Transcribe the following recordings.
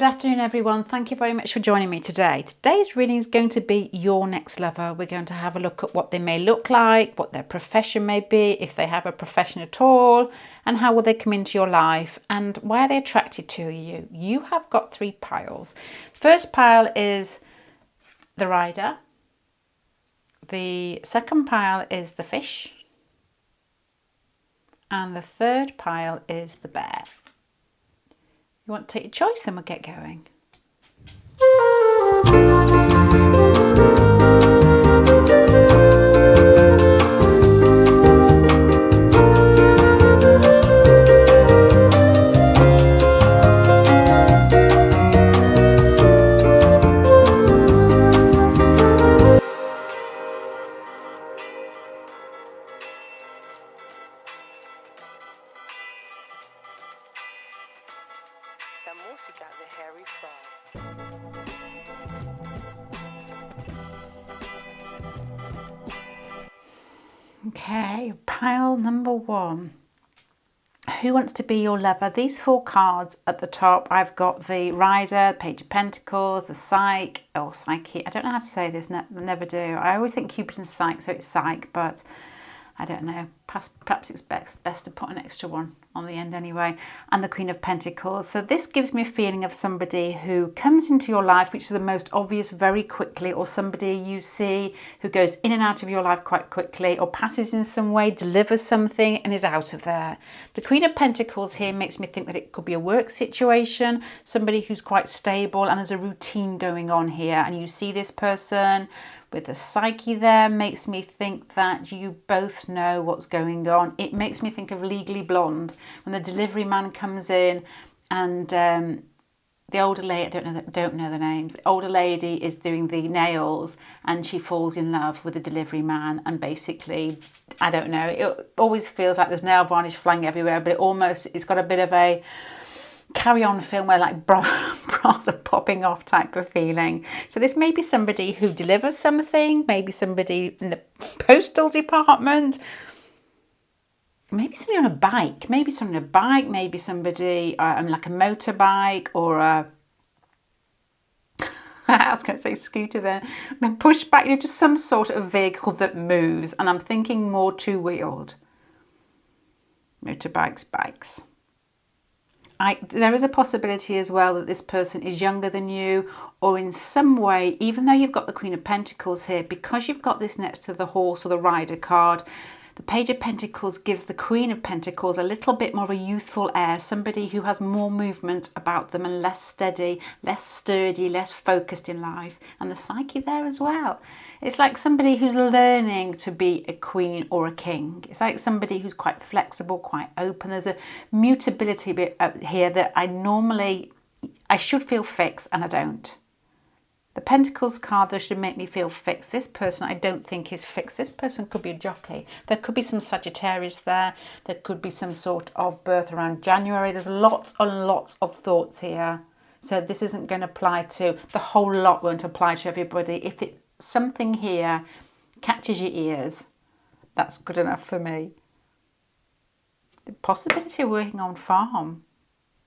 Good afternoon, everyone. Thank you very much for joining me today. Today's reading is going to be your next lover. We're going to have a look at what they may look like, what their profession may be, if they have a profession at all, and how will they come into your life, and why are they attracted to you. You have got 3 piles. First pile is the rider. The second pile is the fish. And the third pile is the bear. You want to take your choice, then we'll get going. Okay, pile number 1. Who wants to be your lover? These 4 cards at the top, I've got the Rider, Page of Pentacles, the Psyche, or Psyche. I don't know how to say this, never do. I always think Cupid and Psyche, so it's Psyche, but I don't know. Perhaps it's best to put an extra one on the end anyway. And the Queen of Pentacles. So this gives me a feeling of somebody who comes into your life, which is the most obvious, very quickly, or somebody you see who goes in and out of your life quite quickly, or passes in some way, delivers something and is out of there. The Queen of Pentacles here makes me think that it could be a work situation, somebody who's quite stable and there's a routine going on here, and you see this person with the Psyche there, makes me think that you both know what's going on. It makes me think of Legally Blonde, when the delivery man comes in and the older lady, I don't know the names, the older lady is doing the nails and she falls in love with the delivery man, and basically, I don't know, it always feels like there's nail varnish flying everywhere, but it's got a bit of a carry-on film where like bras are popping off type of feeling. So this may be somebody who delivers something, maybe somebody in the postal department, maybe somebody on a bike, maybe somebody like a motorbike, or a I was going to say scooter there, pushback, just some sort of vehicle that moves, and I'm thinking more two-wheeled. Motorbikes, bikes. There is a possibility as well that this person is younger than you, or in some way, even though you've got the Queen of Pentacles here, because you've got this next to the horse or the rider card, the Page of Pentacles gives the Queen of Pentacles a little bit more of a youthful air, somebody who has more movement about them and less steady, less sturdy, less focused in life. And the Psyche there as well. It's like somebody who's learning to be a queen or a king. It's like somebody who's quite flexible, quite open. There's a mutability bit here that I should feel fixed, and I don't. The Pentacles card, there should make me feel fixed. This person I don't think is fixed. This person could be a jockey. There could be some Sagittarius there. There could be some sort of birth around January. There's lots and lots of thoughts here. So this isn't going to apply to, the whole lot won't apply to everybody. If something here catches your ears, that's good enough for me. The possibility of working on farm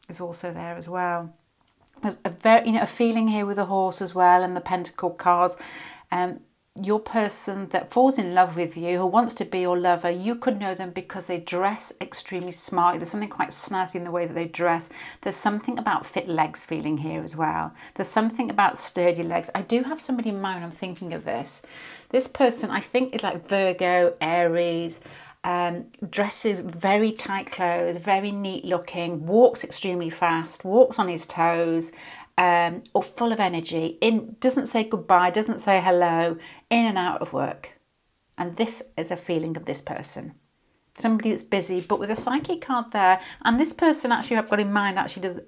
is also there as well. There's a feeling here with the horse as well, and the Pentacle cards. Your person that falls in love with you, who wants to be your lover, you could know them because they dress extremely smartly. There's something quite snazzy in the way that they dress. There's something about fit legs feeling here as well. There's something about sturdy legs. I do have somebody in mind. I'm thinking of this. This person I think is like Virgo, Aries. Dresses very tight clothes, very neat looking, walks extremely fast, walks on his toes, or full of energy, doesn't say goodbye, doesn't say hello, in and out of work. And this is a feeling of this person. Somebody that's busy, but with a Psyche card there, and this person actually I've got in mind,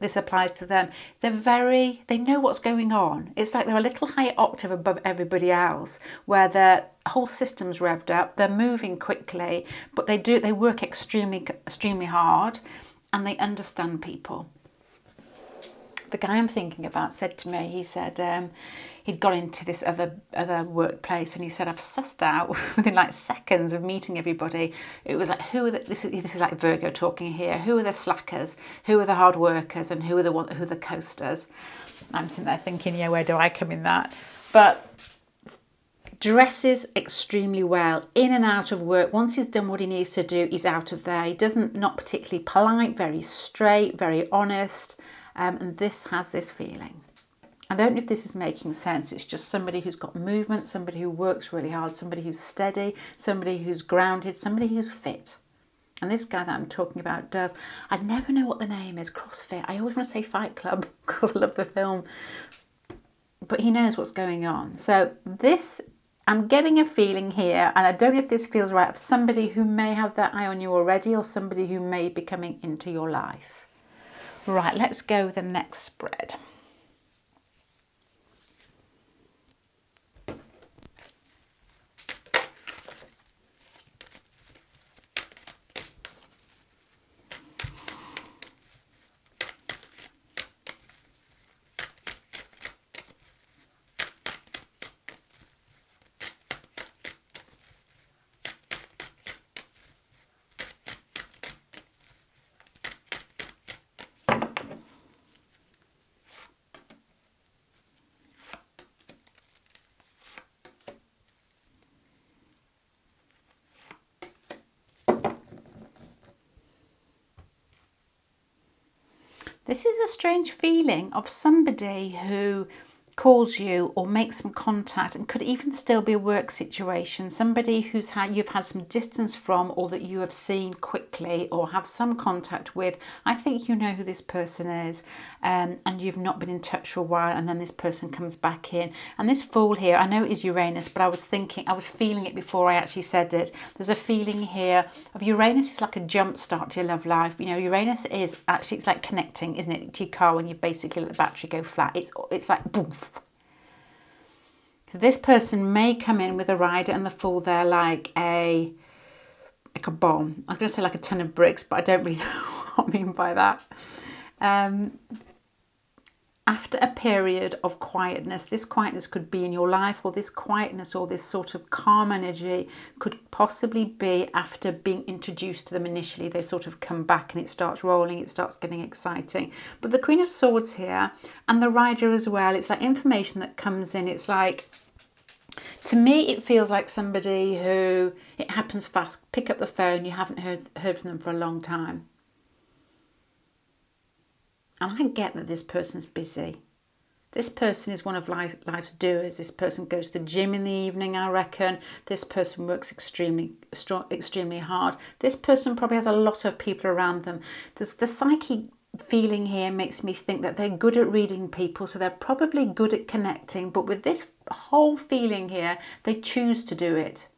this applies to them. They know what's going on. It's like they're a little higher octave above everybody else, where their whole system's revved up, they're moving quickly, but they work extremely hard, and they understand people. The guy I'm thinking about said to me, he said he'd got into this other workplace, and he said, I've sussed out within like seconds of meeting everybody. It was like, who are this is like Virgo talking here. Who are the slackers? Who are the hard workers? And who are the coasters? I'm sitting there thinking, yeah, where do I come in that? But dresses extremely well, in and out of work. Once he's done what he needs to do, he's out of there. He doesn't, not particularly polite, very straight, very honest. And this has this feeling. I don't know if this is making sense. It's just somebody who's got movement, somebody who works really hard, somebody who's steady, somebody who's grounded, somebody who's fit. And this guy that I'm talking about does, I never know what the name is, CrossFit. I always want to say Fight Club because I love the film. But he knows what's going on. So this, I'm getting a feeling here, and I don't know if this feels right, of somebody who may have their eye on you already, or somebody who may be coming into your life. Right, let's go with the next spread. This is a strange feeling of somebody who calls you or makes some contact, and could even still be a work situation, somebody who's you've had some distance from, or that you have seen quickly or have some contact with. I think you know who this person is, and you've not been in touch for a while, and then this person comes back in. And this Fool here, I know it is Uranus, but I was feeling it before I actually said it. There's a feeling here of Uranus is like a jump start to your love life. You know, Uranus is actually, it's like connecting, isn't it, to your car when you basically let the battery go flat. It's like boom. So this person may come in with a Rider and the Fool there like a bomb. I was going to say like a ton of bricks, but I don't really know what I mean by that. After a period of quietness, this quietness could be in your life, or this quietness or this sort of calm energy could possibly be after being introduced to them initially. They sort of come back and it starts rolling, it starts getting exciting. But the Queen of Swords here and the Rider as well, it's like information that comes in. It's like, to me, it feels like somebody who, it happens fast, pick up the phone, you haven't heard from them for a long time. And I get that this person's busy. This person is one of life's doers. This person goes to the gym in the evening, I reckon. This person works extremely hard. This person probably has a lot of people around them. The psychic feeling here makes me think that they're good at reading people, so they're probably good at connecting. But with this whole feeling here, they choose to do it.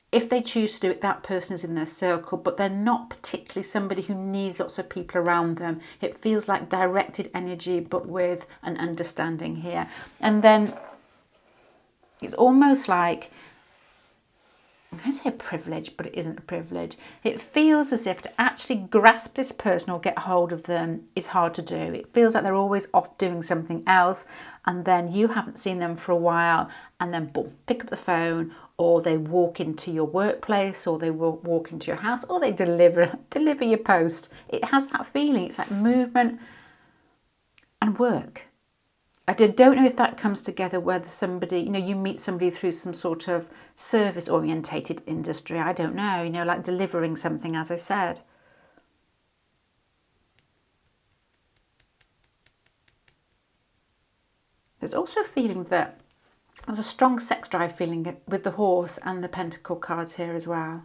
If they choose to do it, that person is in their circle, but they're not particularly somebody who needs lots of people around them. It feels like directed energy, but with an understanding here. And then it's almost like, I'm going to say a privilege, but it isn't a privilege. It feels as if to actually grasp this person or get hold of them is hard to do. It feels like they're always off doing something else, and then you haven't seen them for a while, and then boom, pick up the phone, or they walk into your workplace, or they will walk into your house, or they deliver your post. It has that feeling. It's like movement and work. I don't know if that comes together, whether somebody, you meet somebody through some sort of service orientated industry. I don't know, like delivering something, as I said. There's also a feeling that there's a strong sex drive feeling with the Horse and the Pentacle cards here as well.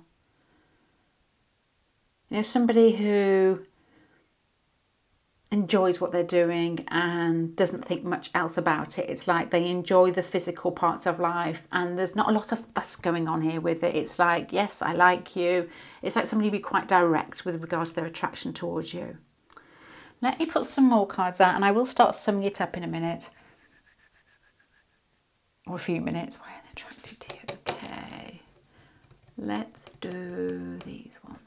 Somebody who enjoys what they're doing and doesn't think much else about it. It's like they enjoy the physical parts of life, and there's not a lot of fuss going on here with it. It's like, yes, I like you. It's like somebody who be quite direct with regard to their attraction towards you. Let me put some more cards out, and I will start summing it up in a minute. Or a few minutes. Why are they attracted to you? Okay. Let's do these ones.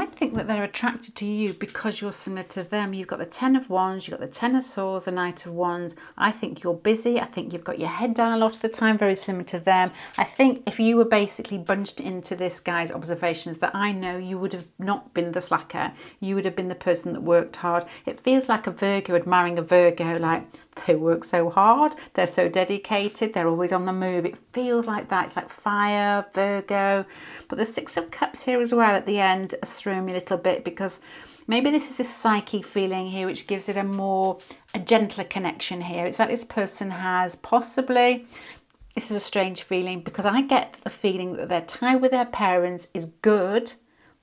I think that they're attracted to you because you're similar to them. You've got the Ten of Wands, you've got the Ten of Swords, the Knight of Wands. I think you're busy. I think you've got your head down a lot of the time, very similar to them. I think if you were basically bunched into this guy's observations that I know, you would have not been the slacker. You would have been the person that worked hard. It feels like a Virgo admiring a Virgo, like they work so hard, they're so dedicated, they're always on the move. It feels like that. It's like fire, Virgo. But the Six of Cups here as well at the end has thrown me a little bit, because maybe this is this psyche feeling here which gives it a gentler connection here. It's like this person has possibly, this is a strange feeling, because I get the feeling that their tie with their parents is good,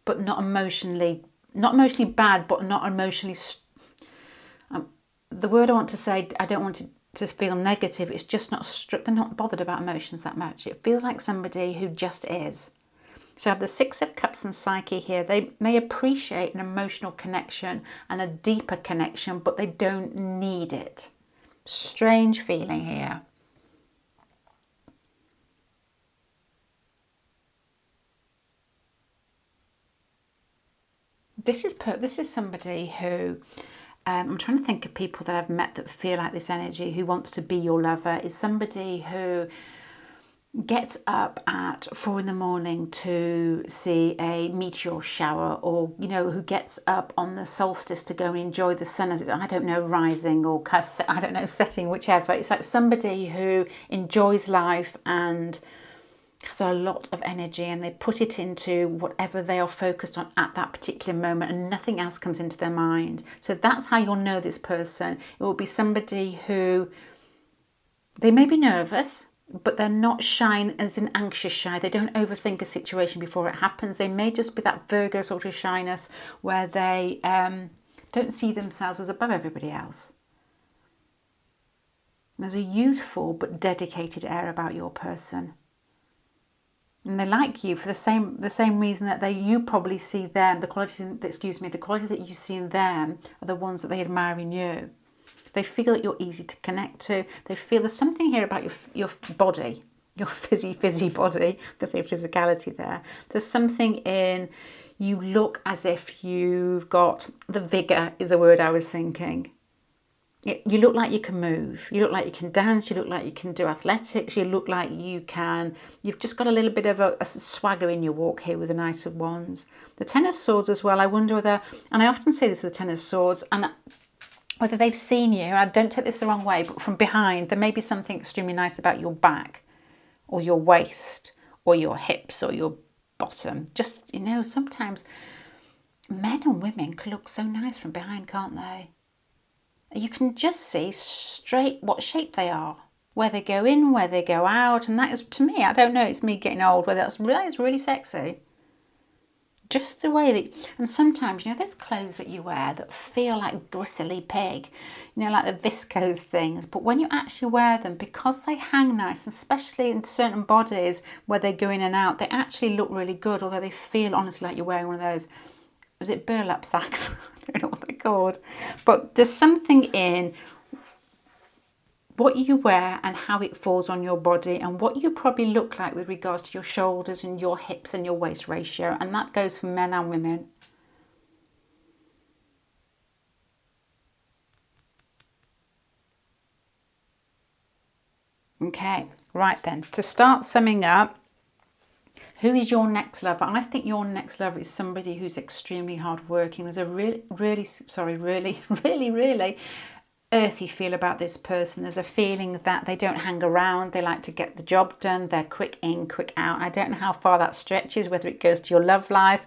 but not emotionally bad, but not emotionally, the word I want to say, I don't want it to feel negative, it's just not, they're not bothered about emotions that much. It feels like somebody who just is. So I have the Six of Cups and Psyche here. They may appreciate an emotional connection and a deeper connection, but they don't need it. Strange feeling here. This is somebody who, I'm trying to think of people that I've met that feel like this energy, who wants to be your lover, is somebody who gets up at 4 in the morning to see a meteor shower, or, you know, who gets up on the solstice to go and enjoy the sun as it, I don't know, rising or, I don't know, setting, whichever. It's like somebody who enjoys life and has a lot of energy, and they put it into whatever they are focused on at that particular moment, and nothing else comes into their mind. So that's how you'll know this person. It will be somebody who, they may be nervous, but they're not shy as an anxious shy. They don't overthink a situation before it happens. They may just be that Virgo sort of shyness where they don't see themselves as above everybody else. There's a youthful but dedicated air about your person. And they like you for the same reason that you probably see them. The qualities that you see in them are the ones that they admire in you. They feel that you're easy to connect to. They feel there's something here about your body, your fizzy body. I can say physicality there. There's something in you, look as if you've got the vigour is a word I was thinking. You look like you can move. You look like you can dance. You look like you can do athletics. You look like you've just got a little bit of a swagger in your walk here with the Knight of Wands. The Ten of Swords as well. I wonder whether, and I often say this with the Ten of Swords, and whether they've seen you, and I don't take this the wrong way, but from behind, there may be something extremely nice about your back or your waist or your hips or your bottom. Just, you know, sometimes men and women can look so nice from behind, can't they? You can just see straight what shape they are, where they go in, where they go out. And that is, to me, I don't know, it's me getting old, whether it's really sexy. Just the way that, and sometimes, you know, those clothes that you wear that feel like gristly pig, you know, like the viscose things, but when you actually wear them, because they hang nice, especially in certain bodies where they go in and out, they actually look really good, although they feel honestly like you're wearing one of those, was it burlap sacks? I don't know what they're called. But there's something in what you wear and how it falls on your body, and what you probably look like with regards to your shoulders and your hips and your waist ratio, and that goes for men and women. Okay, right then, to start summing up, who is your next lover? I think your next lover is somebody who's extremely hardworking. There's a really earthy feel about this person. There's a feeling that they don't hang around. They like to get the job done. They're quick in, quick out. I don't know how far that stretches, whether it goes to your love life.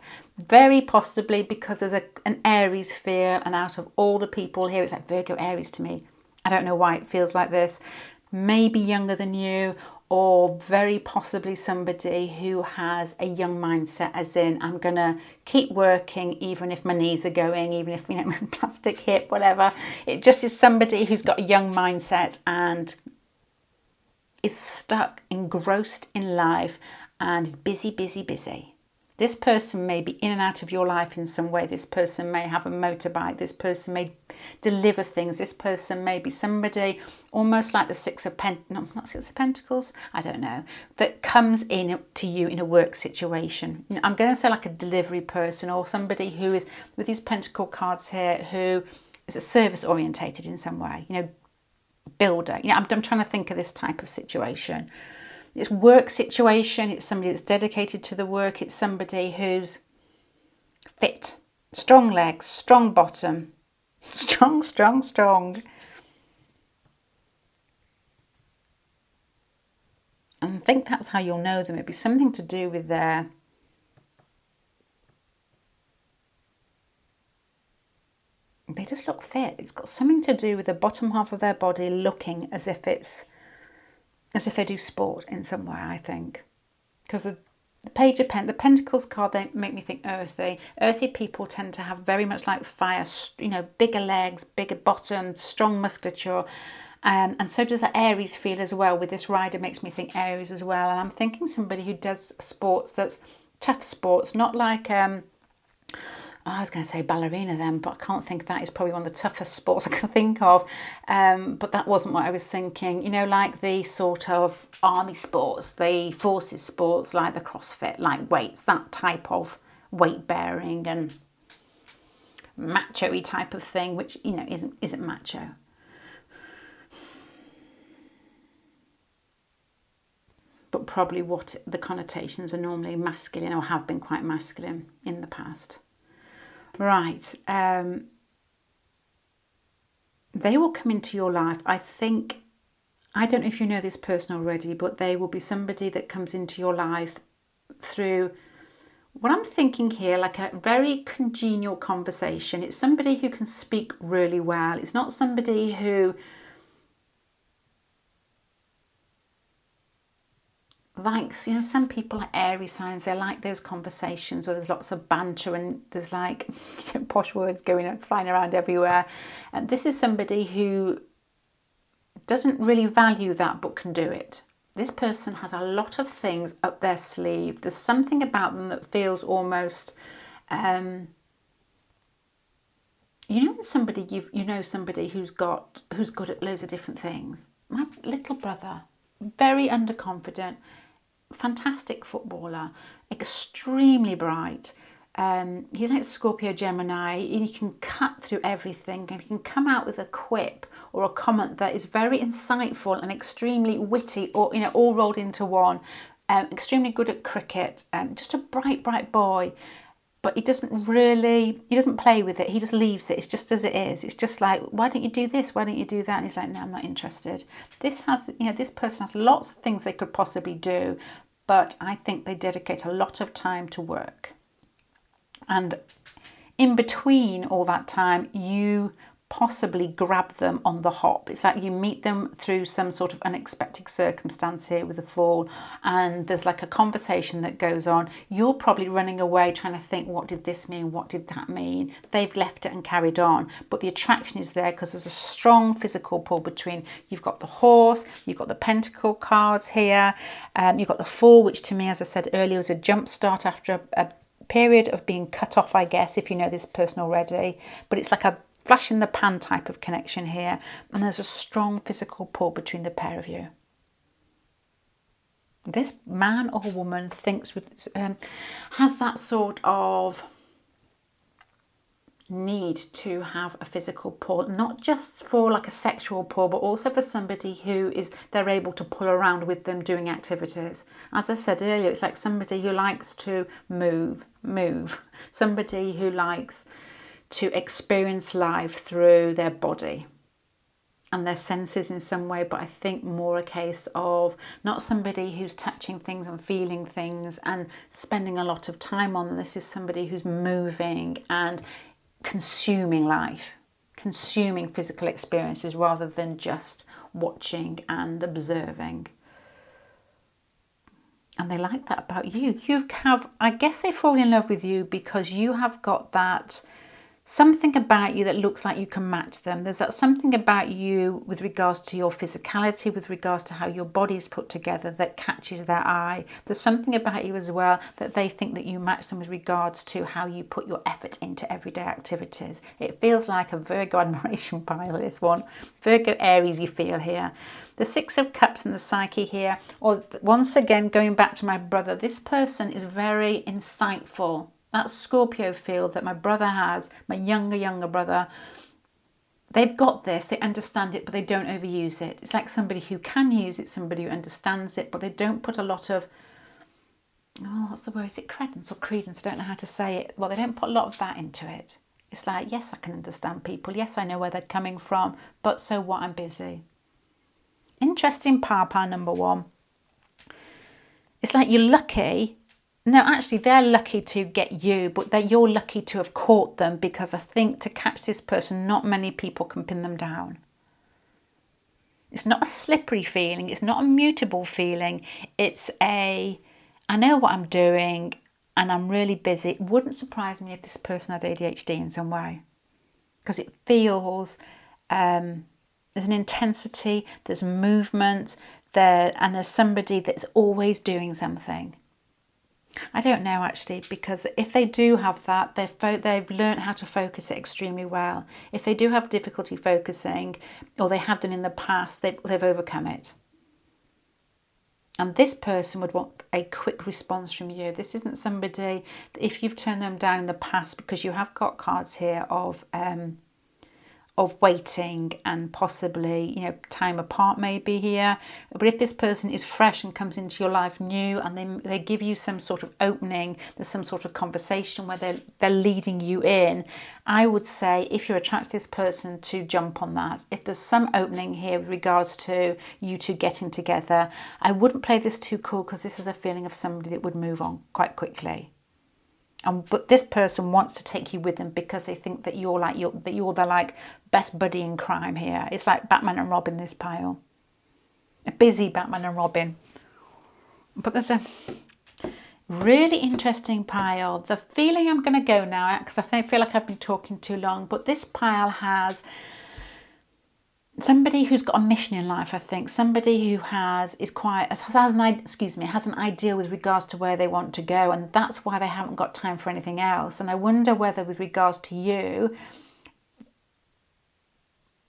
Very possibly, because there's an Aries feel, and out of all the people here, it's like Virgo Aries to me. I don't know why it feels like this. Maybe younger than you, or very possibly somebody who has a young mindset, as in, I'm going to keep working even if my knees are going, even if, you know, my plastic hip, whatever. It just is somebody who's got a young mindset and is stuck, engrossed in life, and is busy. This person may be in and out of your life in some way. This person may have a motorbike. This person may deliver things. This person may be somebody almost like the not Six of Pentacles, I don't know, that comes in to you in a work situation. I'm going to say like a delivery person, or somebody who is, with these Pentacle cards here, who is service orientated in some way, builder. I'm trying to think of this type of situation. It's work situation, it's somebody that's dedicated to the work, it's somebody who's fit, strong legs, strong bottom, strong, strong, strong. And I think that's how you'll know them. It'd be something to do with their they just look fit. It's got something to do with the bottom half of their body looking as if they do sport in some way, I think. Because the Page of the Pentacles card, they make me think earthy. Earthy people tend to have very much like fire, bigger legs, bigger bottom, strong musculature. And so does the Aries feel as well. With this rider, makes me think Aries as well. And I'm thinking somebody who does sports that's tough sports, not like... I was going to say ballerina then, but I can't think that is probably one of the toughest sports I can think of. But that wasn't what I was thinking. Like the sort of army sports, the forces sports, like the CrossFit, like weights, that type of weight bearing and macho-y type of thing, which, isn't macho. But probably what the connotations are normally masculine, or have been quite masculine in the past. Right, they will come into your life. I don't know if you know this person already, but they will be somebody that comes into your life through what I'm thinking here, like a very congenial conversation. It's somebody who can speak really well. It's not somebody who likes, some people are Aries signs, they like those conversations where there's lots of banter and there's like posh words flying around everywhere. And this is somebody who doesn't really value that but can do it. This person has a lot of things up their sleeve. There's something about them that feels almost, somebody somebody who's good at loads of different things. My little brother, very underconfident, fantastic footballer, extremely bright. He's like Scorpio Gemini, and he can cut through everything, and he can come out with a quip or a comment that is very insightful and extremely witty, or all rolled into one. Extremely good at cricket, just a bright boy. But he doesn't play with it. He just leaves it. It's just as it is. It's just like, why don't you do this? Why don't you do that? And he's like, no, I'm not interested. This person has lots of things they could possibly do, but I think they dedicate a lot of time to work. And in between all that time, you possibly grab them on the hop. It's like you meet them through some sort of unexpected circumstance here with the Fool, and there's like a conversation that goes on. You're probably running away trying to think, what did this mean? What did that mean? They've left it and carried on, but the attraction is there because there's a strong physical pull between. You've got the Horse, you've got the Pentacle cards here, you've got the Fool, which to me, as I said earlier, was a jump start after a period of being cut off, I guess, if you know this person already. But it's like a flash in the pan type of connection here, and there's a strong physical pull between the pair of you. This man or woman has that sort of need to have a physical pull, not just for like a sexual pull, but also for somebody who they're able to pull around with them doing activities. As I said earlier, it's like somebody who likes to move, somebody who likes to experience life through their body and their senses in some way, but I think more a case of not somebody who's touching things and feeling things and spending a lot of time on them. This is somebody who's moving and consuming life, consuming physical experiences rather than just watching and observing. And they like that about you. I guess they fall in love with you because you have got that something about you that looks like you can match them. There's that something about you with regards to your physicality, with regards to how your body is put together, that catches their eye. There's something about you as well that they think that you match them with regards to how you put your effort into everyday activities. It feels like a Virgo admiration pile, this one. Virgo Aries you feel here. The Six of Cups and the Psyche here, or once again, going back to my brother, this person is very insightful. That Scorpio feel that my brother has, my younger brother, they've got this, they understand it, but they don't overuse it. It's like somebody who can use it, somebody who understands it, but they don't put a lot of, oh, what's the word? Is it credence or credence? I don't know how to say it. Well, they don't put a lot of that into it. It's like, yes, I can understand people. Yes, I know where they're coming from, but so what? I'm busy. Interesting power number one. It's like you're lucky. No, actually, they're lucky to get you, but you're lucky to have caught them, because I think to catch this person, not many people can pin them down. It's not a slippery feeling. It's not a mutable feeling. It's a, I know what I'm doing and I'm really busy. It wouldn't surprise me if this person had ADHD in some way, because it feels, there's an intensity, there's movement there, and there's somebody that's always doing something. I don't know actually, because if they do have that, they've learned how to focus it extremely well. If they do have difficulty focusing, or they have done in the past, they've overcome it. And this person would want a quick response from you. This isn't somebody that, if you've turned them down in the past, because you have got cards here of waiting and possibly, time apart maybe here. But if this person is fresh and comes into your life new, and they give you some sort of opening, there's some sort of conversation where they're leading you in, I would say, if you're attracted to this person, to jump on that. If there's some opening here with regards to you two getting together, I wouldn't play this too cool, because this is a feeling of somebody that would move on quite quickly. But this person wants to take you with them, because they think that you're the best buddy in crime here. It's like Batman and Robin, this pile. A busy Batman and Robin. But there's a really interesting pile. The feeling I'm going to go now, because I feel like I've been talking too long, but this pile has somebody who's got a mission in life, I think. Somebody who has an idea with regards to where they want to go, and that's why they haven't got time for anything else. And I wonder whether with regards to you,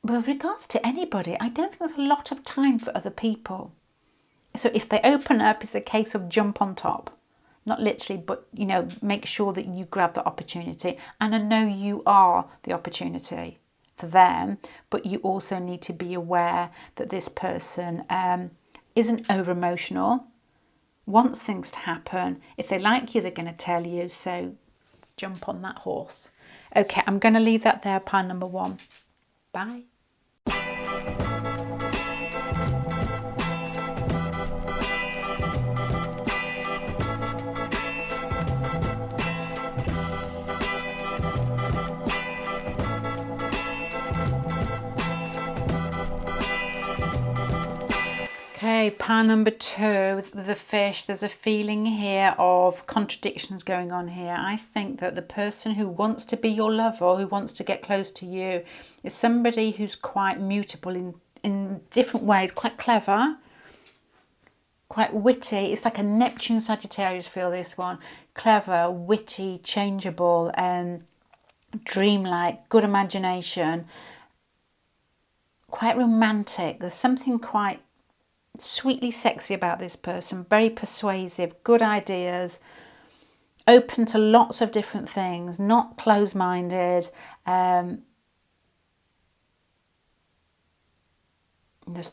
but with regards to anybody, I don't think there's a lot of time for other people. So if they open up, it's a case of jump on top. Not literally, but, make sure that you grab the opportunity. And I know you are the opportunity for them, but you also need to be aware that this person isn't over emotional, wants things to happen. If they like you, they're going to tell you, so jump on that horse. Okay, I'm going to leave that there, pile number one. Bye. Okay, pile number two, with the fish, there's a feeling here of contradictions going on here. I think that the person who wants to be your lover, or who wants to get close to you, is somebody who's quite mutable in different ways, quite clever, quite witty. It's like a Neptune Sagittarius feel, this one. Clever, witty, changeable, dreamlike, good imagination, quite romantic. There's something quite sweetly sexy about this person, very persuasive, good ideas, open to lots of different things, not close-minded. There's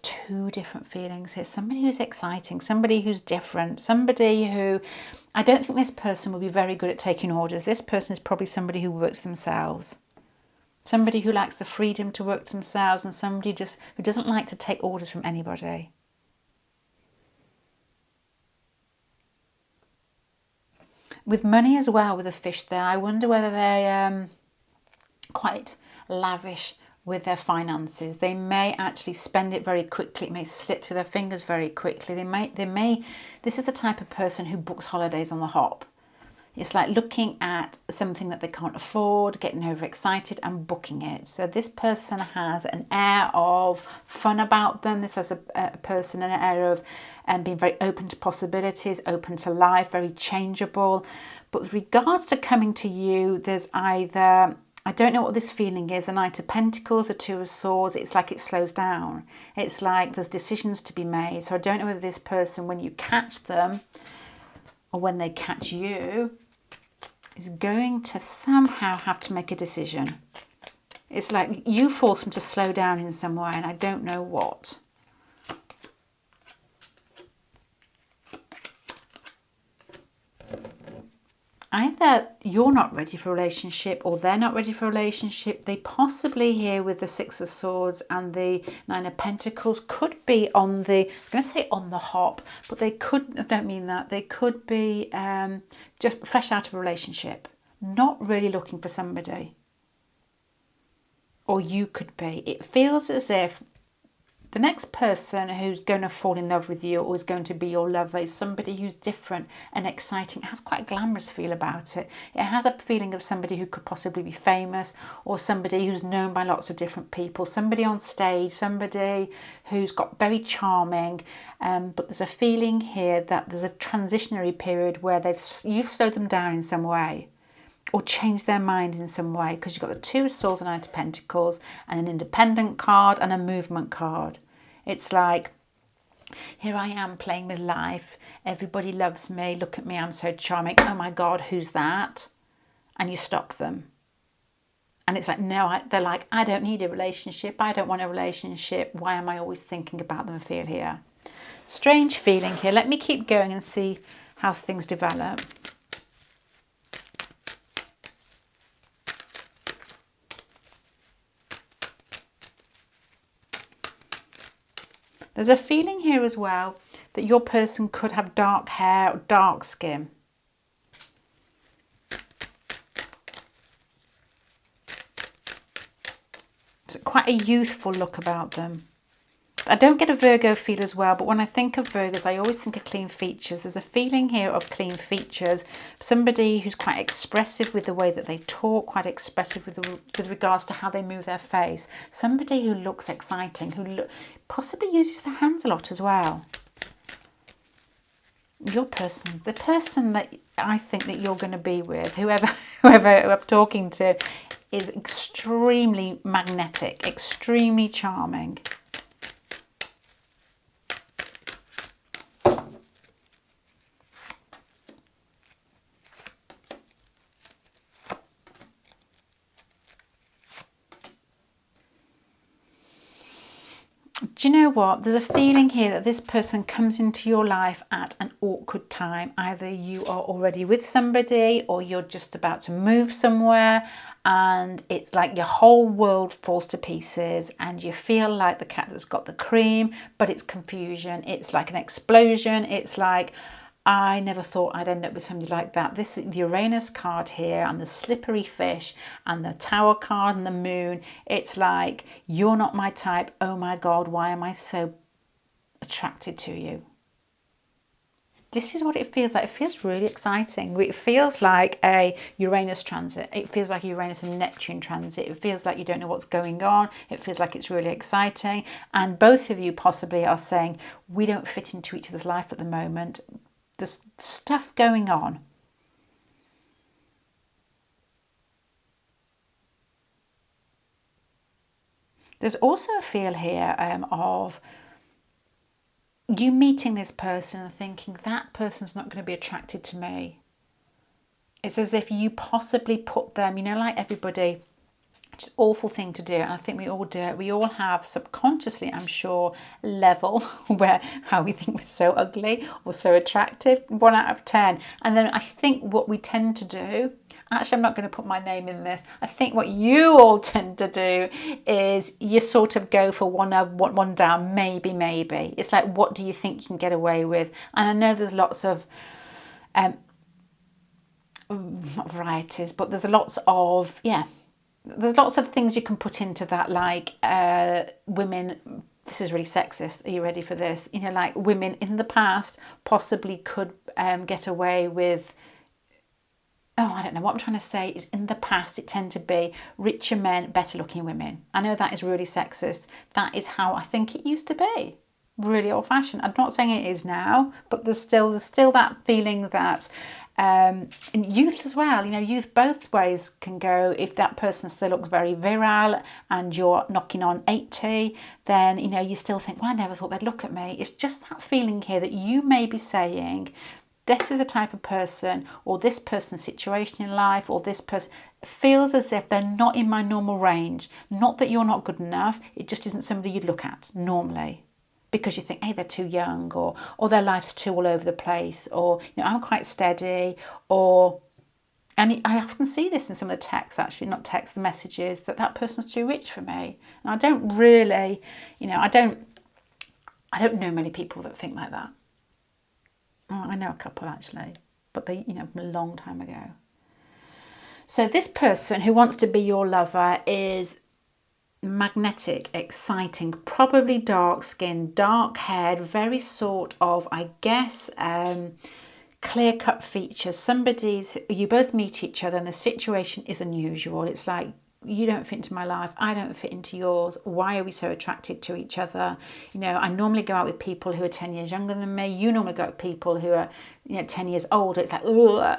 two different feelings here. Somebody who's exciting, somebody who's different, somebody who, I don't think this person will be very good at taking orders. This person is probably somebody who works themselves. Somebody who likes the freedom to work themselves, and somebody who doesn't like to take orders from anybody. With money as well, with a fish there, I wonder whether they're quite lavish with their finances. They may actually spend it very quickly. It may slip through their fingers very quickly. They may. This is the type of person who books holidays on the hop. It's like looking at something that they can't afford, getting overexcited and booking it. So this person has an air of fun about them. This has a person an air of being very open to possibilities, open to life, very changeable. But with regards to coming to you, there's either, I don't know what this feeling is, the Knight of Pentacles, the Two of Swords, it's like it slows down. It's like there's decisions to be made. So I don't know whether this person, when you catch them or when they catch you, is going to somehow have to make a decision. It's like you force them to slow down in some way and I don't know what. Either you're not ready for a relationship or they're not ready for a relationship. They possibly here with the Six of Swords and the Nine of Pentacles could be on the, I'm going to say on the hop, but they could, I don't mean that, they could be just fresh out of a relationship, not really looking for somebody. Or you could be. It feels as if the next person who's going to fall in love with you or is going to be your lover is somebody who's different and exciting. It has quite a glamorous feel about it. It has a feeling of somebody who could possibly be famous or somebody who's known by lots of different people, somebody on stage, somebody who's got very charming. But there's a feeling here that there's a transitionary period where you've slowed them down in some way or changed their mind in some way, because you've got the Two of Swords and Knight of Pentacles and an Independent card and a Movement card. It's like, here I am playing with life. Everybody loves me. Look at me. I'm so charming. Oh my God, who's that? And you stop them. And it's like, no, they're like, I don't need a relationship. I don't want a relationship. Why am I always thinking about them? I feel here. Strange feeling here. Let me keep going and see how things develop. There's a feeling here as well that your person could have dark hair or dark skin. It's quite a youthful look about them. I don't get a Virgo feel as well, but when I think of Virgos, I always think of clean features. There's a feeling here of clean features. Somebody who's quite expressive with the way that they talk, quite expressive with regards to how they move their face. Somebody who looks exciting, who possibly uses their hands a lot as well. Your person, the person that I think that you're going to be with, whoever I'm talking to, is extremely magnetic, extremely charming. Do you know what? There's a feeling here that this person comes into your life at an awkward time. Either you are already with somebody or you're just about to move somewhere and it's like your whole world falls to pieces and you feel like the cat that's got the cream, but it's confusion. It's like an explosion. It's like, I never thought I'd end up with somebody like that. This is the Uranus card here and the slippery fish and the Tower card and the moon. It's like, you're not my type. Oh my God, why am I so attracted to you? This is what it feels like. It feels really exciting. It feels like a Uranus transit. It feels like a Uranus and Neptune transit. It feels like you don't know what's going on. It feels like it's really exciting. And both of you possibly are saying, we don't fit into each other's life at the moment. There's stuff going on. There's also a feel here of you meeting this person and thinking that person's not going to be attracted to me. It's as if you possibly put them, you know, like everybody, it's an awful thing to do. And I think we all do it. We all have subconsciously, I'm sure, level where how we think we're so ugly or so attractive, 1 out of 10. And then I think what we tend to do, actually, I'm not going to put my name in this. I think what you all tend to do is you sort of go for one up, one down, maybe. It's like, what do you think you can get away with? And I know there's lots of, not varieties, but there's lots of, there's lots of things you can put into that, like women, this is really sexist, are you ready for this? You know, like women in the past possibly could get away with I don't know what I'm trying to say is in the past it tended to be richer men, better looking women. I know that is really sexist. That is how I think it used to be. Really old fashioned. I'm not saying it is now, but there's still that feeling that in youth as well, youth both ways can go. If that person still looks very virile and you're knocking on 80, then you still think, well, I never thought they'd look at me. It's just that feeling here that you may be saying, this is a type of person, or this person's situation in life, or this person feels as if they're not in my normal range. Not that you're not good enough, it just isn't somebody you'd look at normally. Because you think, hey, they're too young, or their life's too all over the place, or I'm quite steady, and I often see this in some of the texts, actually, not texts, the messages, that person's too rich for me. And I don't really, I don't know many people that think like that. Oh, I know a couple actually, but they, from a long time ago. So this person who wants to be your lover is magnetic, exciting, probably dark skinned, dark haired, very sort of, I guess, clear cut features. You both meet each other and the situation is unusual. It's like, you don't fit into my life, I don't fit into yours. Why are we so attracted to each other? I normally go out with people who are 10 years younger than me. You normally go out with people who are 10 years older. It's like, ugh.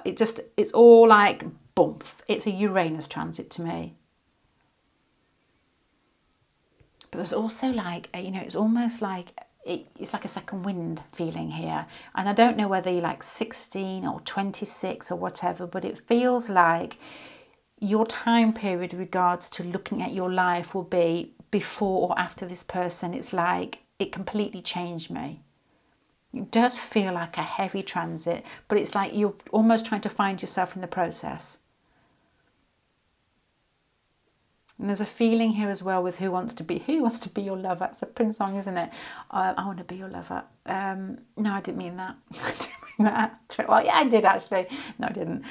It's all like, bump. It's a Uranus transit to me. But there's also like, it's almost like, it's like a second wind feeling here. And I don't know whether you're like 16 or 26 or whatever, but it feels like your time period with regards to looking at your life will be before or after this person. It's like it completely changed me. It does feel like a heavy transit, but it's like you're almost trying to find yourself in the process. And there's a feeling here as well with who wants to be your lover. It's a Prince song, isn't it? I want to be your lover. No, I didn't mean that. I didn't mean that. Well, yeah, I did actually. No, I didn't.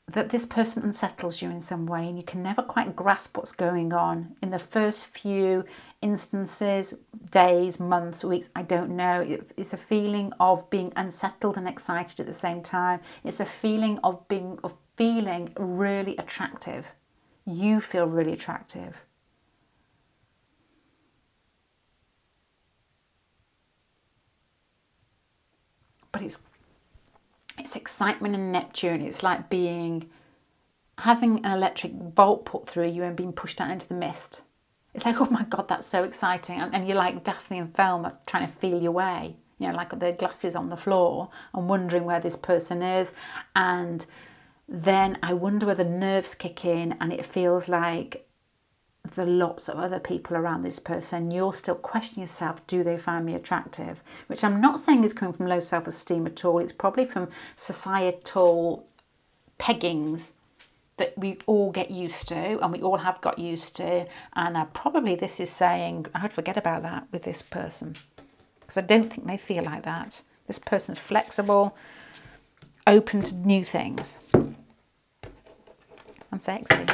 That this person unsettles you in some way and you can never quite grasp what's going on. In the first few instances, days, months, weeks, I don't know. It's a feeling of being unsettled and excited at the same time. It's a feeling of feeling really attractive. You feel really attractive. But it's excitement and Neptune. It's like having an electric bolt put through you and being pushed out into the mist. It's like, oh my God, that's so exciting. And you're like Daphne and Thelma trying to feel your way, like the glasses on the floor and wondering where this person is. And then I wonder where the nerves kick in and it feels like there are lots of other people around this person. You're still questioning yourself, do they find me attractive? Which I'm not saying is coming from low self-esteem at all. It's probably from societal peggings that we all get used to and we all have got used to. And probably this is saying, I would forget about that with this person. Because I don't think they feel like that. This person's flexible, open to new things. And sexy.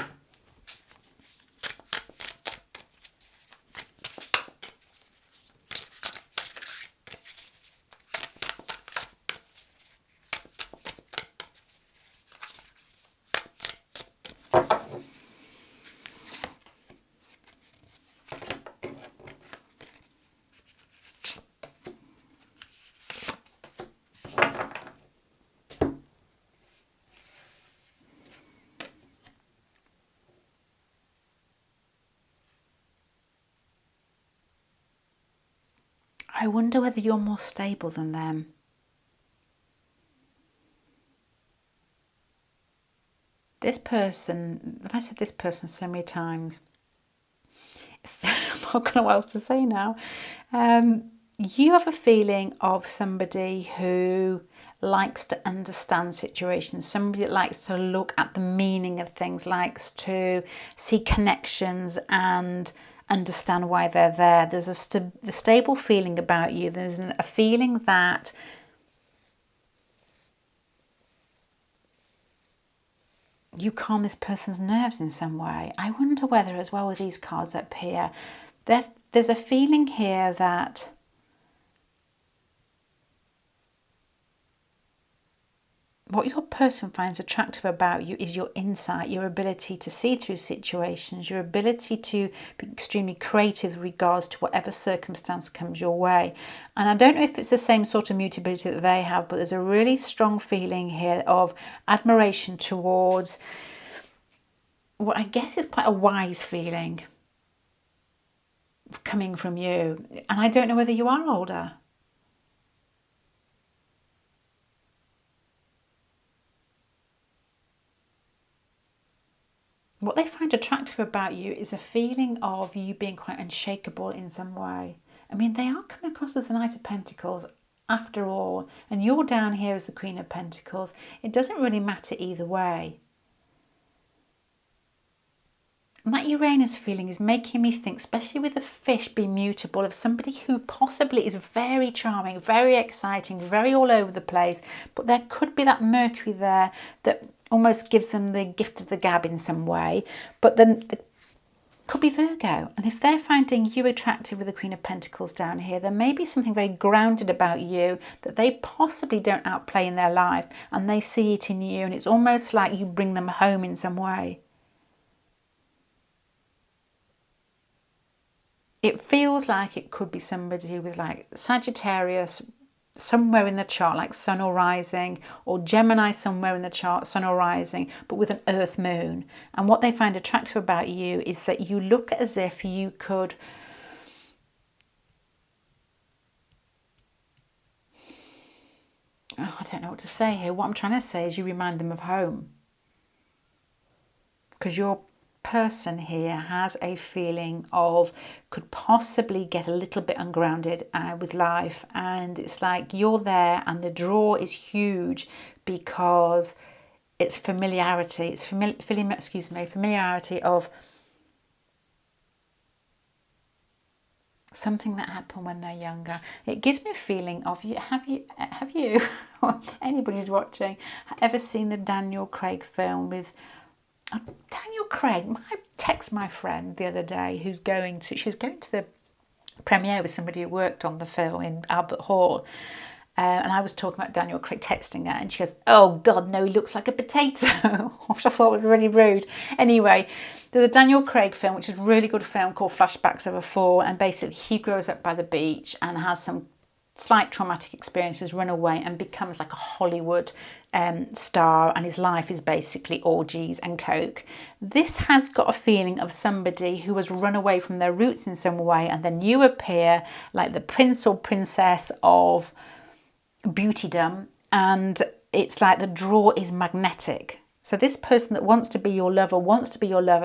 I wonder whether you're more stable than them. This person, I've said this person so many times. I'm not going to know what else to say now. You have a feeling of somebody who likes to understand situations, somebody that likes to look at the meaning of things, likes to see connections and understand why they're there. There's a stable feeling about you. There's a feeling that you calm this person's nerves in some way. I wonder whether as well with these cards up here, there's a feeling here that what your person finds attractive about you is your insight, your ability to see through situations, your ability to be extremely creative with regards to whatever circumstance comes your way. And I don't know if it's the same sort of mutability that they have, but there's a really strong feeling here of admiration towards what I guess is quite a wise feeling coming from you. And I don't know whether you are older. What they find attractive about you is a feeling of you being quite unshakable in some way. I mean, they are coming across as the Knight of Pentacles after all, and you're down here as the Queen of Pentacles. It doesn't really matter either way. And that Uranus feeling is making me think, especially with the fish being mutable, of somebody who possibly is very charming, very exciting, very all over the place, but there could be that Mercury there that almost gives them the gift of the gab in some way, but then it could be Virgo. And if they're finding you attractive with the Queen of Pentacles down here, there may be something very grounded about you that they possibly don't outplay in their life, and they see it in you, and it's almost like you bring them home in some way. It feels like it could be somebody with like Sagittarius somewhere in the chart, like Sun or Rising, or Gemini somewhere in the chart, Sun or Rising, but with an Earth Moon. And what they find attractive about you is that you look as if you could I don't know what to say here. What I'm trying to say is you remind them of home. Because your person here has a feeling of could possibly get a little bit ungrounded with life, and it's like you're there and the draw is huge because it's familiarity. It's familiarity of something that happened when they're younger. It gives me a feeling of have you anybody who's watching ever seen the Daniel Craig film with Daniel Craig? I texted my friend the other day she's going to the premiere with somebody who worked on the film in Albert Hall, and I was talking about Daniel Craig, texting her, and she goes, "Oh God, no, he looks like a potato," which I thought was really rude. Anyway, there's a Daniel Craig film, which is a really good film called Flashbacks of a Fall, and basically he grows up by the beach and has some slight traumatic experiences, run away, and becomes like a Hollywood star, and his life is basically orgies and coke. This has got a feeling of somebody who has run away from their roots in some way, and then you appear like the prince or princess of beautydom, and it's like the draw is magnetic. So this person that wants to be your lover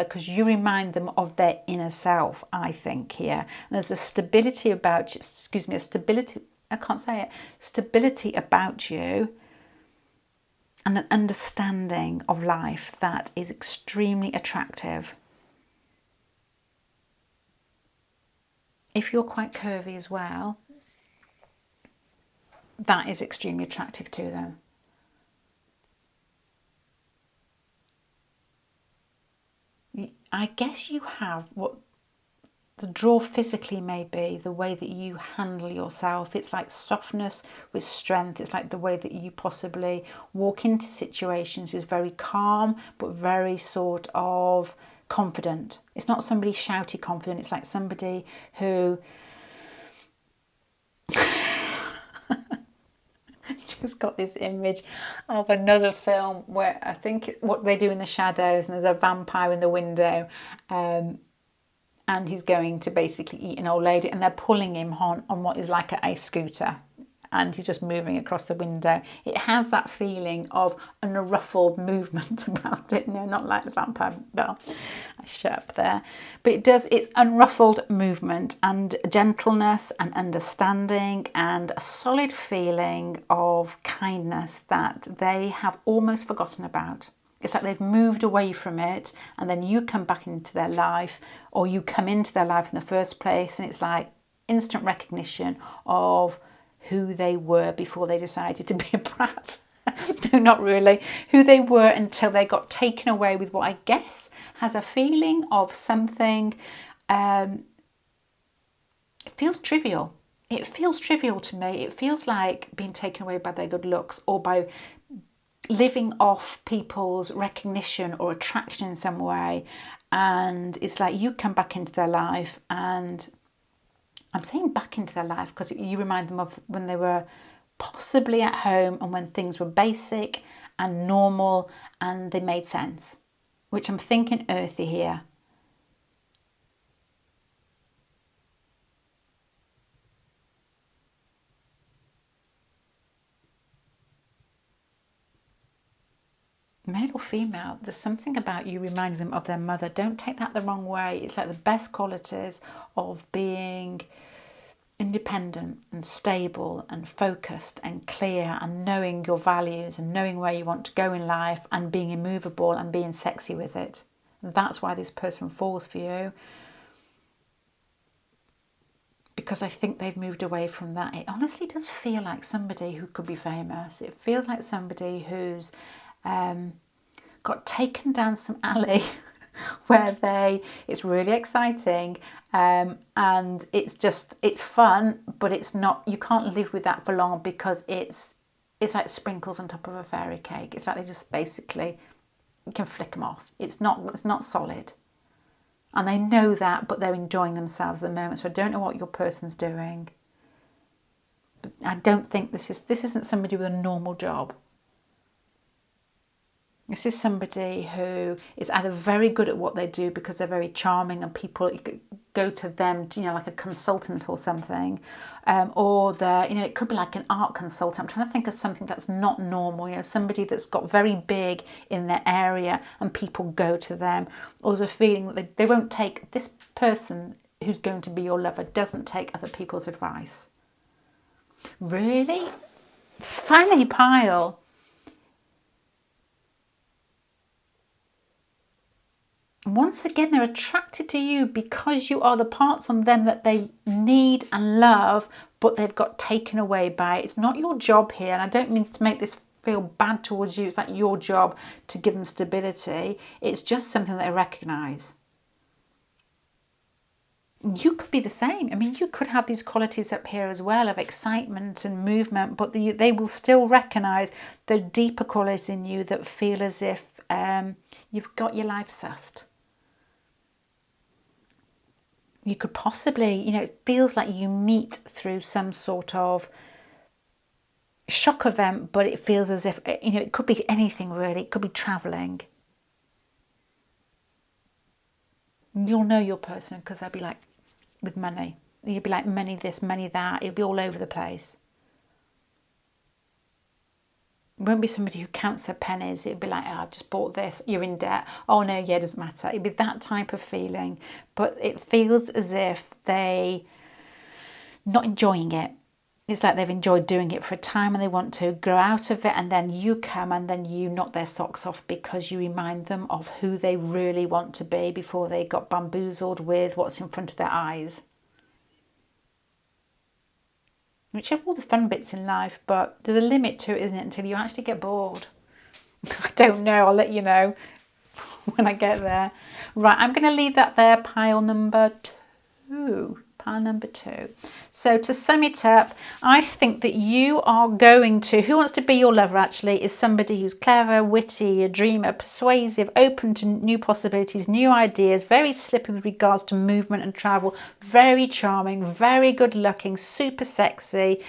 because you remind them of their inner self, I think, here. And there's a stability about you, stability about you, and an understanding of life that is extremely attractive. If you're quite curvy as well, that is extremely attractive to them. I guess you have what the draw physically may be, the way that you handle yourself. It's like softness with strength. It's like the way that you possibly walk into situations is very calm, but very sort of confident. It's not somebody shouty confident. It's like somebody who just got this image of another film where I think it's What They Do in the Shadows, and there's a vampire in the window, and he's going to basically eat an old lady, and they're pulling him on what is like a scooter, and he's just moving across the window. It has that feeling of unruffled movement about it. No, not like the vampire. Well, I shut up there. But it's unruffled movement and gentleness and understanding and a solid feeling of kindness that they have almost forgotten about. It's like they've moved away from it, and then you come back into their life, or you come into their life in the first place, and it's like instant recognition of who they were before they decided to be a brat. No, not really. Who they were until they got taken away with what I guess has a feeling of something. It feels trivial. It feels trivial to me. It feels like being taken away by their good looks, or by living off people's recognition or attraction in some way. And it's like you come back into their life, and I'm saying back into their life because you remind them of when they were possibly at home and when things were basic and normal and they made sense, which I'm thinking earthy here. Male or female, there's something about you reminding them of their mother. Don't take that the wrong way. It's like the best qualities of being independent and stable and focused and clear and knowing your values and knowing where you want to go in life and being immovable and being sexy with it. And that's why this person falls for you, because I think they've moved away from that. It honestly does feel like somebody who could be famous. It feels like somebody who's got taken down some alley where it's really exciting, and it's fun, but it's not, you can't live with that for long because it's like sprinkles on top of a fairy cake. It's like they just basically, you can flick them off. It's not solid. And they know that, but they're enjoying themselves at the moment. So I don't know what your person's doing. But I don't think this isn't somebody with a normal job. This is somebody who is either very good at what they do because they're very charming and people go to them, like a consultant or something, or it could be like an art consultant. I'm trying to think of something that's not normal, somebody that's got very big in their area and people go to them. Or there's a feeling that they won't take, this person who's going to be your lover doesn't take other people's advice. Really? Funny pile. Once again, they're attracted to you because you are the parts on them that they need and love, but they've got taken away by it. It's not your job here, and I don't mean to make this feel bad towards you. It's like your job to give them stability. It's just something that they recognise. You could be the same. I mean, you could have these qualities up here as well of excitement and movement, but they will still recognise the deeper qualities in you that feel as if you've got your life sussed. You could possibly, it feels like you meet through some sort of shock event, but it feels as if, it could be anything really. It could be travelling. You'll know your person because they'll be like with money. You'll be like money this, money that. It'll be all over the place. It won't be somebody who counts their pennies. It'd be like, oh, I've just bought this. You're in debt. Oh, no, yeah, it doesn't matter. It'd be that type of feeling. But it feels as if they're not enjoying it. It's like they've enjoyed doing it for a time and they want to grow out of it. And then you come and then you knock their socks off because you remind them of who they really want to be before they got bamboozled with what's in front of their eyes. Which have all the fun bits in life, but there's a limit to it, isn't it, until you actually get bored. I don't know, I'll let you know when I get there. Right, I'm going to leave that there, pile number 2. Pile number 2. So to sum it up, I think that you are going to, who wants to be your lover actually, is somebody who's clever, witty, a dreamer, persuasive, open to new possibilities, new ideas, very slippy with regards to movement and travel, very charming, very good looking, super sexy,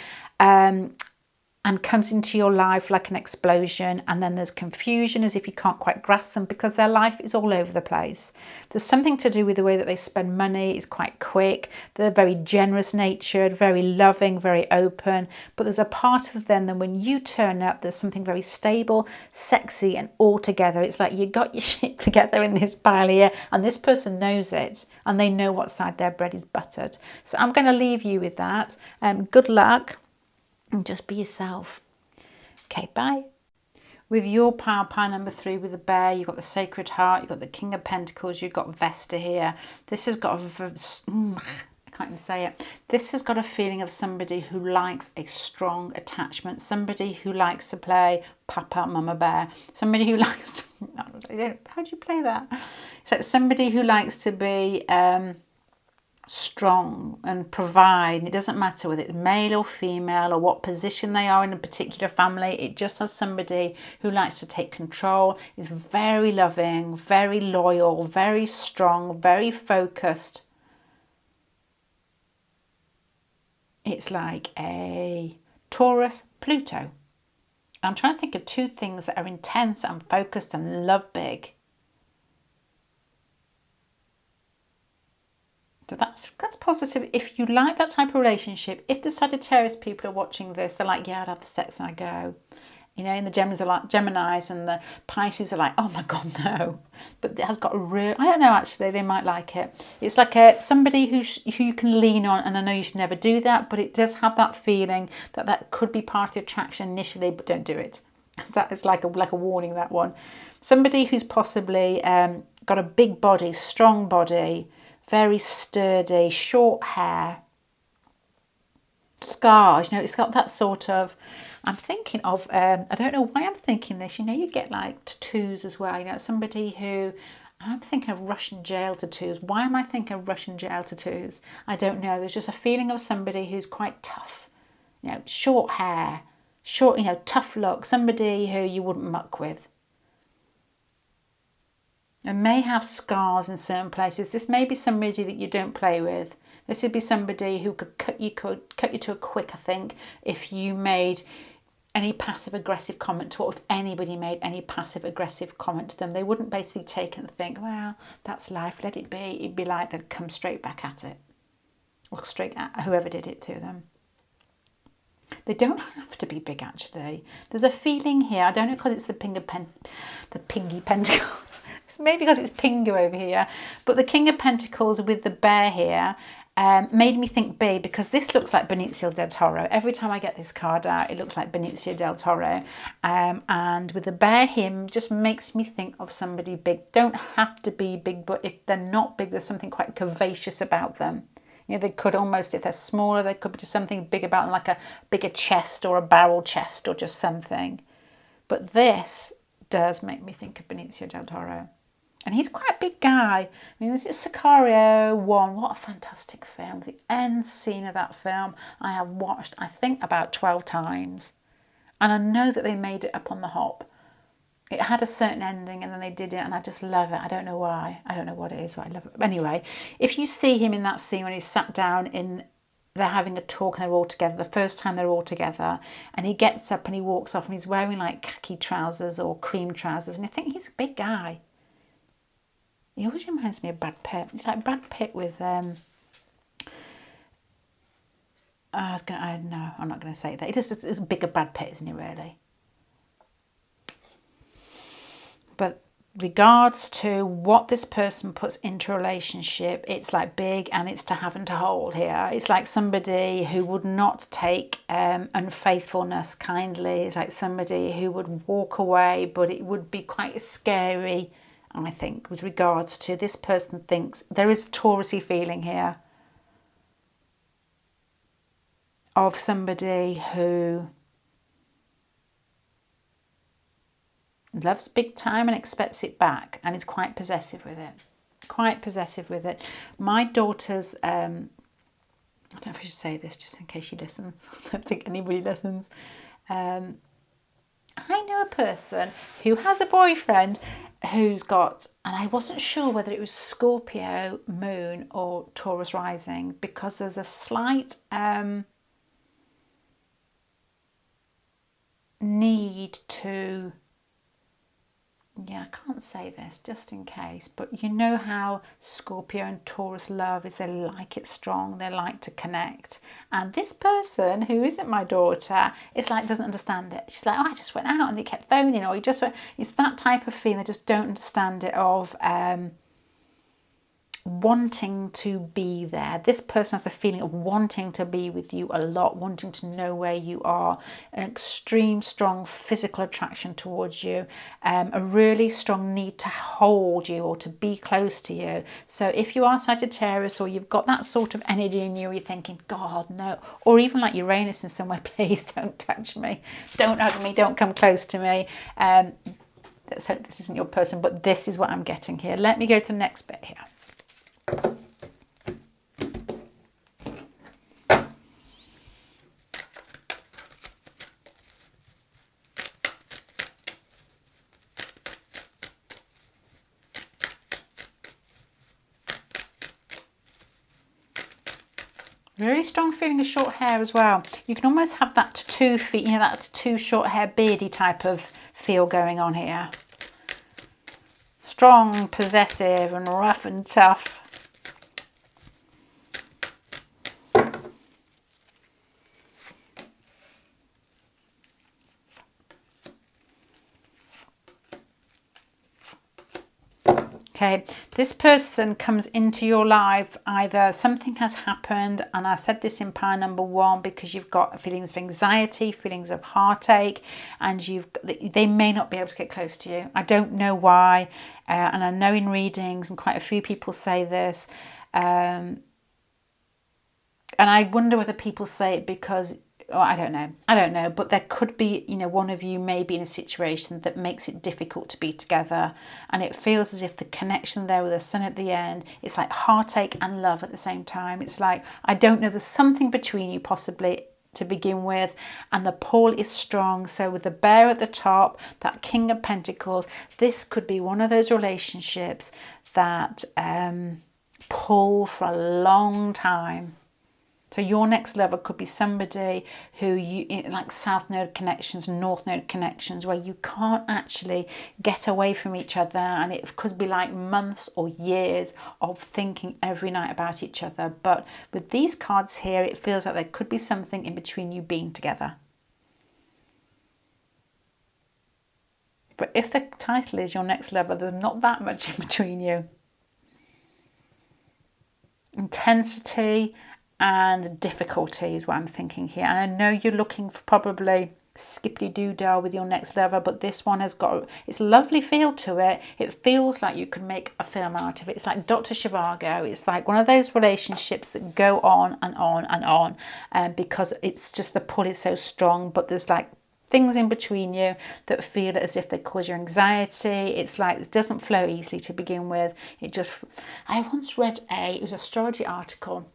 and comes into your life like an explosion, and then there's confusion as if you can't quite grasp them because their life is all over the place. There's something to do with the way that they spend money. It's quite quick. They're very generous natured, very loving, very open, but there's a part of them that when you turn up, there's something very stable, sexy, and all together. It's like you got your shit together in this pile here, and this person knows it, and they know what side their bread is buttered. So I'm going to leave you with that. Good luck. And just be yourself. Okay, bye. With your pile number 3 with the bear, you've got the Sacred Heart, you've got the King of Pentacles, you've got Vesta here. This has got I can't even say it. This has got a feeling of somebody who likes a strong attachment, somebody who likes to play Papa, Mama Bear, somebody who likes to, how do you play that? It's like somebody who likes to be strong and provide. It doesn't matter whether it's male or female or what position they are in a particular family. It just has somebody who likes to take control, is very loving, very loyal, very strong, very focused. It's like a Taurus Pluto. I'm trying to think of two things that are intense and focused and love big. So that's positive. If you like that type of relationship, if the Sagittarius people are watching this, they're like, yeah, I'd have the sex and I go. You know, and the Geminis and the Pisces are like, oh my God, no. But it has got a real, I don't know, actually, they might like it. It's like somebody who you can lean on, and I know you should never do that, but it does have that feeling that could be part of the attraction initially, but don't do it. That is like a warning, that one. Somebody who's possibly got a big body, strong body, very sturdy, short hair, scars, you know, it's got that sort of, I'm thinking of, I don't know why I'm thinking this, you know, you get like tattoos as well, you know, somebody who, I'm thinking of Russian jail tattoos. Why am I thinking of Russian jail tattoos? I don't know, there's just a feeling of somebody who's quite tough, you know, short hair, short, you know, tough look, somebody who you wouldn't muck with. And may have scars in certain places. This may be somebody that you don't play with. This would be somebody who could cut you to a quick, I think, if you made any passive-aggressive comment to, or if anybody made any passive-aggressive comment to them. They wouldn't basically take it and think, well, that's life, let it be. It'd be like they'd come straight back at it. Or straight at whoever did it to them. They don't have to be big, actually. There's a feeling here, I don't know because it's the Pingy Pentacles. Maybe because it's Pingu over here, but the King of Pentacles with the bear here made me think big, because this looks like Benicio del Toro. Every time I get this card out, it looks like Benicio del Toro. And with the bear here, just makes me think of somebody big. Don't have to be big, but if they're not big, there's something quite curvaceous about them. You know, they could almost, if they're smaller, they could be just something big about them, like a bigger chest or a barrel chest or just something. But this does make me think of Benicio del Toro. And he's quite a big guy. I mean, was it Sicario 1? What a fantastic film. The end scene of that film I have watched, I think, about 12 times. And I know that they made it up on the hop. It had a certain ending and then they did it, and I just love it. I don't know why. I don't know what it is, but I love it. Anyway, if you see him in that scene when he's sat down they're having a talk and they're all together, the first time they're all together, and he gets up and he walks off and he's wearing like khaki trousers or cream trousers, and I think he's a big guy. He always reminds me of Brad Pitt. It's like Brad Pitt with no, I'm not going to say that. It's a bigger Brad Pitt, isn't he, really? But regards to what this person puts into a relationship, it's like big, and it's to have and to hold here. It's like somebody who would not take unfaithfulness kindly. It's like somebody who would walk away, but it would be quite scary, I think, with regards to this person thinks there is a Taurusy feeling here of somebody who loves big time and expects it back, and is quite possessive with it. Quite possessive with it. My daughter's, I don't know if I should say this just in case she listens. I don't think anybody listens. I know a person who has a boyfriend who's got, and I wasn't sure whether it was Scorpio moon or Taurus rising, because there's a slight need to, yeah, I can't say this just in case, but you know how Scorpio and Taurus love is they like it strong, they like to connect. And this person, who isn't my daughter, it's like doesn't understand it. She's like, oh, I just went out and they kept phoning, or he just went, it's that type of feeling. They just don't understand it of wanting to be there. This person has a feeling of wanting to be with you a lot, wanting to know where you are, an extreme strong physical attraction towards you, a really strong need to hold you or to be close to you. So if you are Sagittarius, or you've got that sort of energy in you, you're thinking, God, no, or even like Uranus in somewhere, please don't touch me, don't hug me, don't come close to me. Let's hope this isn't your person, but this is what I'm getting here. Let me go to the next bit here. Really strong feeling of short hair as well. You can almost have that tattoo feet, you know, that tattoo short hair beardy type of feel going on here. Strong, possessive and rough and tough. Okay, this person comes into your life, either something has happened, and I said this in pile number 1, because you've got feelings of anxiety, feelings of heartache, and they may not be able to get close to you. I don't know why, and I know in readings, and quite a few people say this, and I wonder whether people say it because, oh, I don't know, but there could be, you know, one of you may be in a situation that makes it difficult to be together, and it feels as if the connection there with the sun at the end, it's like heartache and love at the same time. It's like, I don't know, there's something between you possibly to begin with, and the pull is strong. So with the bear at the top, that King of Pentacles, this could be one of those relationships that pull for a long time. So your next lover could be somebody who like South Node connections, North Node connections, where you can't actually get away from each other, and it could be like months or years of thinking every night about each other. But with these cards here, it feels like there could be something in between you being together. But if the title is your next lover, there's not that much in between you. Intensity and difficulty is what I'm thinking here. And I know you're looking for probably skippity-doo-dah with your next lover, but this one has got its lovely feel to it. It feels like you can make a film out of it. It's like Dr. Zhivago. It's like one of those relationships that go on and on and on, because it's just, the pull is so strong, but there's like things in between you that feel as if they cause your anxiety. It's like it doesn't flow easily to begin with. I once read it was an astrology article,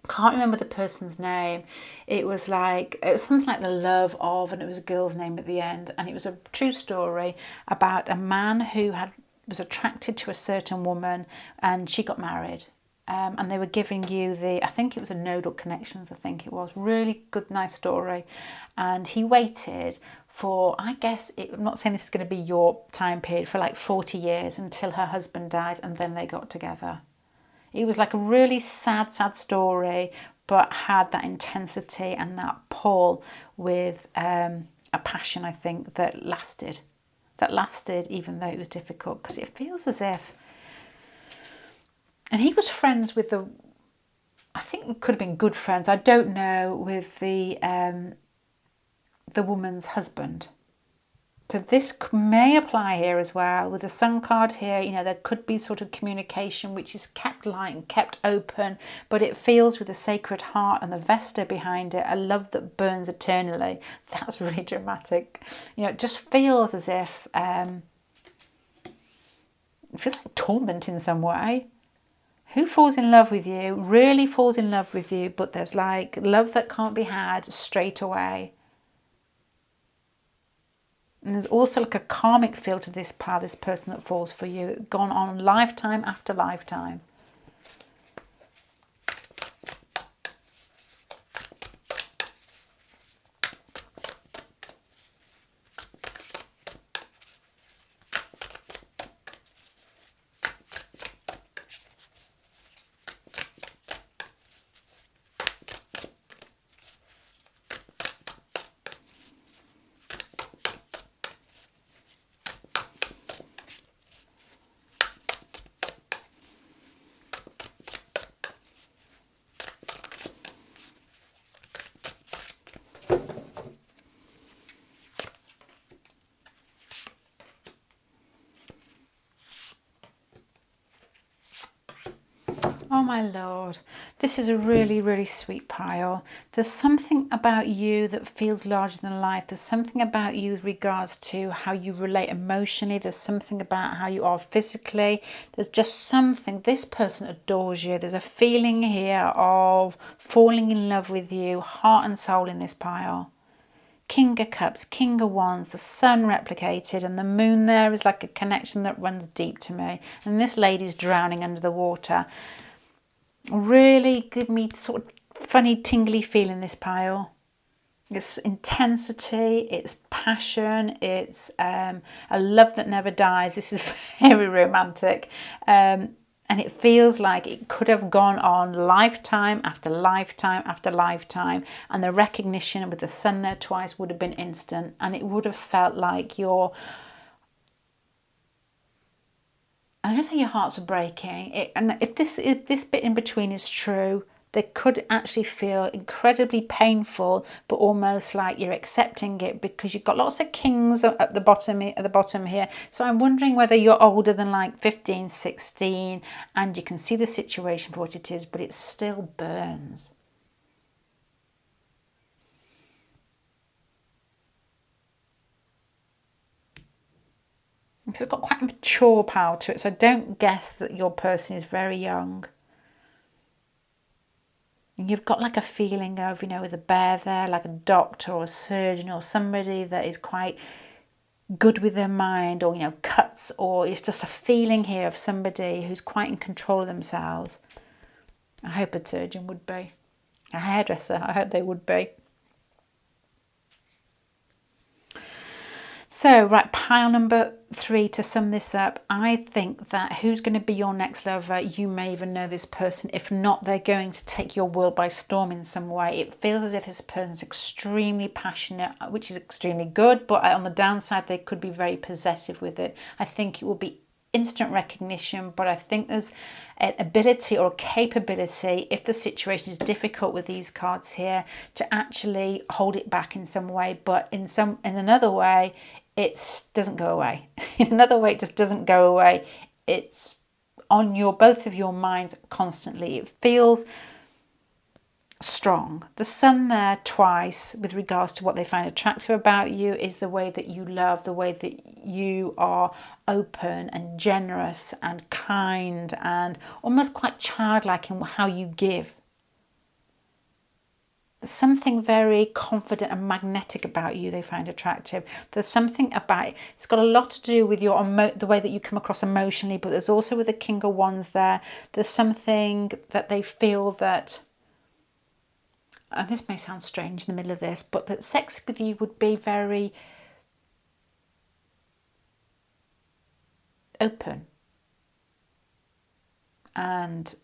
can't remember the person's name. It was something like the love of, and it was a girl's name at the end, and it was a true story about a man who was attracted to a certain woman, and she got married, and they were giving you I think it was a nodal connections, I think it was, really good, nice story. And he waited for, I guess, I'm not saying this is going to be your time period, for like 40 years until her husband died, and then they got together. It was like a really sad story, but had that intensity and that pull with a passion, I think, that lasted even though it was difficult, because it feels as if, and he was friends with I think it could have been good friends, I don't know, with the woman's husband. So this may apply here as well. With the Sun card here, you know, there could be sort of communication which is kept light and kept open, but it feels with the Sacred Heart and the Vesta behind it, a love that burns eternally. That's really dramatic. You know, it just feels as if, it feels like torment in some way. Who falls in love with you, really falls in love with you, but there's like love that can't be had straight away. And there's also like a karmic feel to this person that falls for you, gone on lifetime after lifetime. Oh my Lord, this is a really, really sweet pile. There's something about you that feels larger than life. There's something about you with regards to how you relate emotionally. There's something about how you are physically. There's just something. This person adores you. There's a feeling here of falling in love with you, heart and soul, in this pile. King of Cups, King of Wands, the sun replicated, and the moon there is like a connection that runs deep to me. And this lady's drowning under the water. Really give me sort of funny tingly feel in this pile. It's intensity, it's passion, it's a love that never dies. This is very romantic. And it feels like it could have gone on lifetime after lifetime after lifetime. And the recognition with the sun there twice would have been instant. And it would have felt like I'm going to say your hearts are breaking. And if this bit in between is true, they could actually feel incredibly painful, but almost like you're accepting it, because you've got lots of kings at the bottom here. So I'm wondering whether you're older than like 15, 16, and you can see the situation for what it is, but it still burns. It's got quite a mature power to it, so I don't guess that your person is very young. You've got like a feeling of, with a bear there, like a doctor or a surgeon or somebody that is quite good with their mind, or, cuts, or it's just a feeling here of somebody who's quite in control of themselves. I hope a surgeon would be. A hairdresser, I hope they would be. So, right, pile number 3, to sum this up, I think that who's going to be your next lover, you may even know this person. If not, they're going to take your world by storm in some way. It feels as if this person's extremely passionate, which is extremely good, but on the downside, they could be very possessive with it. I think it will be instant recognition, but I think there's an ability or a capability, if the situation is difficult with these cards here, to actually hold it back in some way, but in another way, it doesn't go away. In another way, it just doesn't go away. It's on both of your minds constantly. It feels strong. The sun there twice with regards to what they find attractive about you is the way that you love, the way that you are open and generous and kind and almost quite childlike in how you give. There's something very confident and magnetic about you they find attractive. There's something about it. It's got a lot to do with the way that you come across emotionally, but there's also with the King of Wands there. There's something that they feel that, and this may sound strange in the middle of this, but that sex with you would be very open and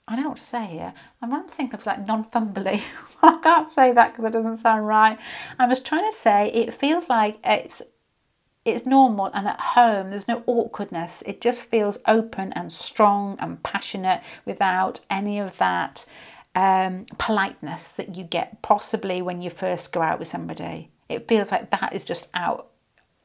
I don't know what to say here. I'm trying to think of like non-fumbly. I can't say that because it doesn't sound right. I was trying to say it feels like it's normal and at home. There's no awkwardness. It just feels open and strong and passionate without any of that politeness that you get possibly when you first go out with somebody. It feels like that is just out.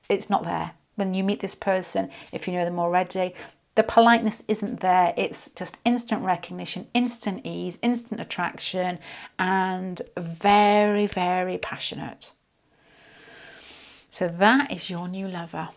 It's not there. When you meet this person, if you know them already, the politeness isn't there. It's just instant recognition, instant ease, instant attraction, and very, very passionate. So that is your new lover.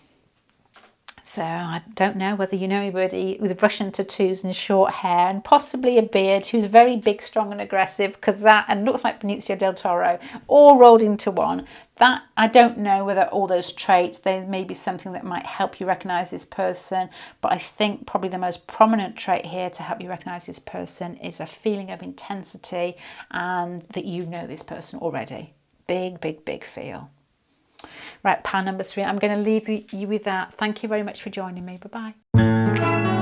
So I don't know whether you know anybody with Russian tattoos and short hair and possibly a beard who's very big, strong and aggressive, because that and looks like Benicio del Toro all rolled into one. That I don't know whether all those traits, there may be something that might help you recognise this person, but I think probably the most prominent trait here to help you recognise this person is a feeling of intensity and that you know this person already. Big, big, big feel. Right, pile number 3. I'm going to leave you with that. Thank you very much for joining me. Bye-bye.